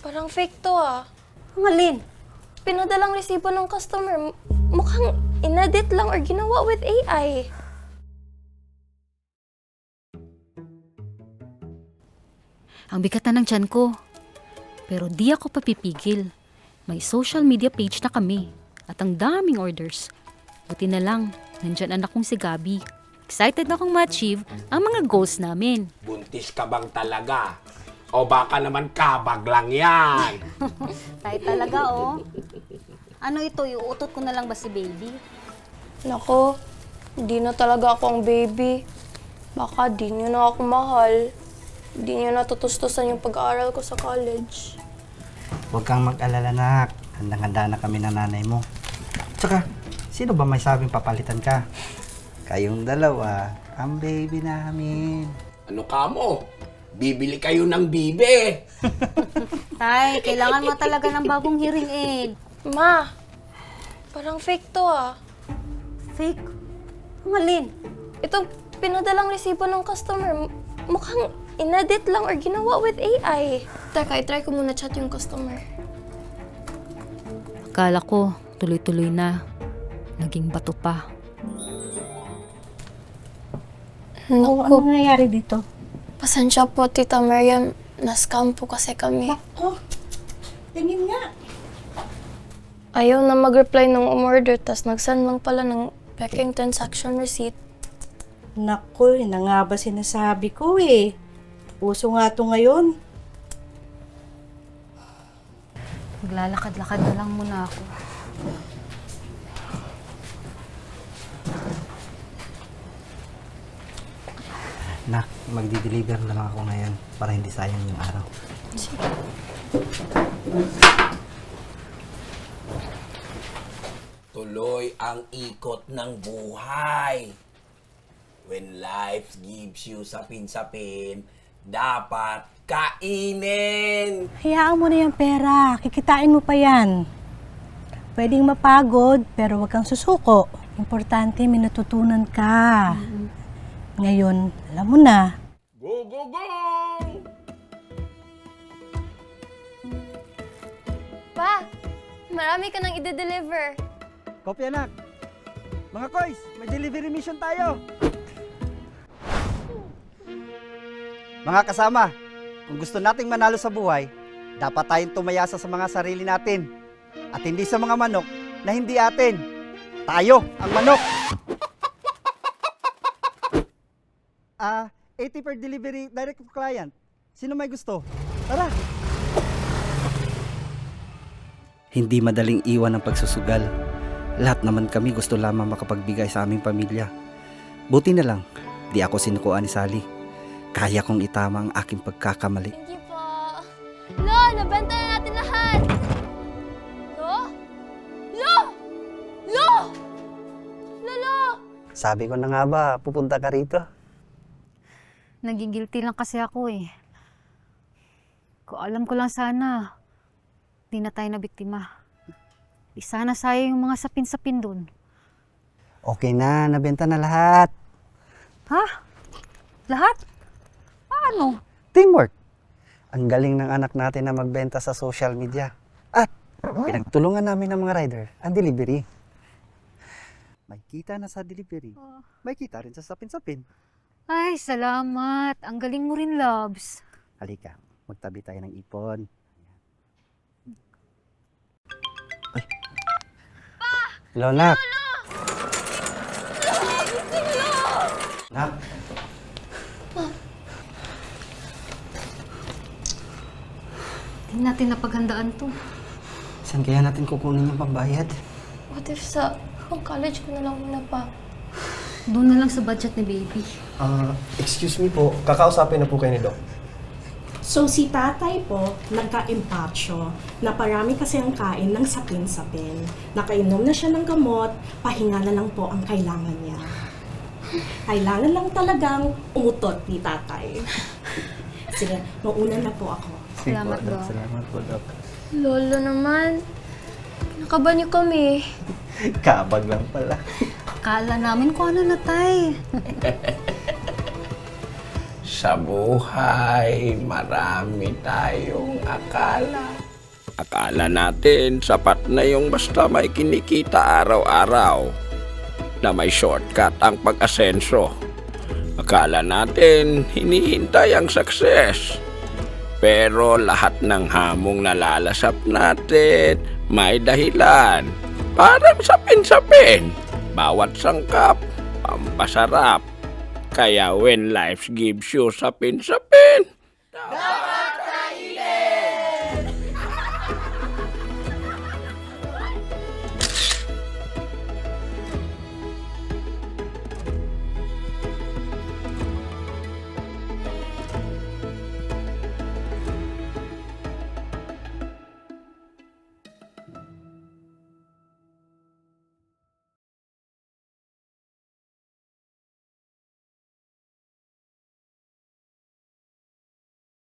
Parang fake to ah. Ang alin? Pinadalang resibo ng customer. Mukhang inedit lang or ginawa with AI. Ang bigat na ng tiyan ko. Pero di ako papipigil. May social media page na kami. At ang daming orders. Buti na lang, nandyan anak kong si Gabi. Excited na akong ma-achieve ang mga goals namin. Buntis ka bang talaga? O baka naman kabag lang yan? Tayo talaga, oh. Ano ito, iuutot ko na lang ba si baby? Nako, di na talaga ako ang baby. Baka di niyo na ako mahal. Di niyo natutustusan yung pag-aaral ko sa college. Huwag kang mag-alala, nak. Handang-handa na kami ng nanay mo. Tsaka, sino ba may sabing papalitan ka? Kayong dalawa, ang baby namin. Ano ka mo? Bibili kayo ng bibe. Tay, kailangan mo talaga ng bagong hearing aid. Ma, parang fake to ah. Fake? Ang alin? Ito, pinadalang resibo ng customer. Mukhang inedit lang or ginawa with AI. Teka, i-try ko muna chat yung customer. Akala ko, tuloy-tuloy na. Naging bato pa. Ano Naku, nangyayari dito? pasensya po, Tita Miriam. Na-scam po kasi kami. Oh, tingin nga. Ayaw na mag-reply ng umorder, tas nag-send lang pala ng peking transaction receipt. Naku, yun na nga ba sinasabi ko eh. Uso nga to ngayon. Maglalakad-lakad na lang muna ako. Nak, magdi-deliver na lang ako ngayon para hindi sayang yung araw. Tuloy ang ikot ng buhay. When life gives you sapin-sapin, dapat kainin. Hayaan mo na yung pera. Kikitain mo pa yan. Pwedeng mapagod, pero wag kang susuko. Importante, may natutunan ka. Ngayon, alam mo na. Go, go, go! Pa, marami ka nang ide-deliver. Kopya, nak. Mga koys, may delivery mission tayo. Mga kasama, kung gusto nating manalo sa buhay, dapat tayong tumayasa sa mga sarili natin. At hindi sa mga manok na hindi atin. Tayo ang manok! 80 per delivery direct to client. Sino may gusto? Tara! Hindi madaling iwan ang pagsusugal. Lahat naman kami gusto lamang makapagbigay sa aming pamilya. Buti na lang, di ako sinukuan ni Sally. Kaya kong itama ang aking pagkakamali. Thank you po. Lo, nabenta na natin lahat. Lo? Lo! Lo! Lolo! Sabi ko na nga ba, pupunta ka rito? Nagigilty lang kasi ako eh. Kung alam ko lang sana, di na tayo na biktima. Di sana sayang yung mga sapin-sapin dun. Okay na, nabenta na lahat. Ha? Lahat? Paano? Teamwork. Ang galing ng anak natin na magbenta sa social media. At pinagtulungan namin ng mga rider ang delivery. May kita na sa delivery. May kita rin sa sapin-sapin. Ay, salamat. Ang galing mo rin, Loves. Halika, magtabi tayo ng ipon. Ay. Hello, Nak. Nak. Hindi natin napaghandaan to. Saan kaya natin kukunin yung pambayad? What if sa college ko na lang muna pa? Doon na lang sa budget ni baby. Excuse me po, kakausapin na po kayo ni Doc. So si tatay po, nagka-impacho, na parami kasi ang kain ng sapin-sapin. Nakainom na siya ng gamot, pahinga na lang po ang kailangan niya. Kailangan lang talagang umutot ni tatay. Sige, mauna na po ako. Salamat, Doc. Salamat po, Doc. Lolo naman. Pinakaban niyo kami. Kabag lang pala. Kala namin kung ano na tay. Sa buhay, marami tayong akala. Akala natin sapat na yung basta may kinikita araw-araw na may shortcut ang pag-asenso. Akala natin hinihintay ang success. Pero lahat ng hamong nalalasap natin may dahilan. Parang sapin-sapin. Bawat sangkap, pampasarap. Kaya when life gives you sapin-sapin, dapat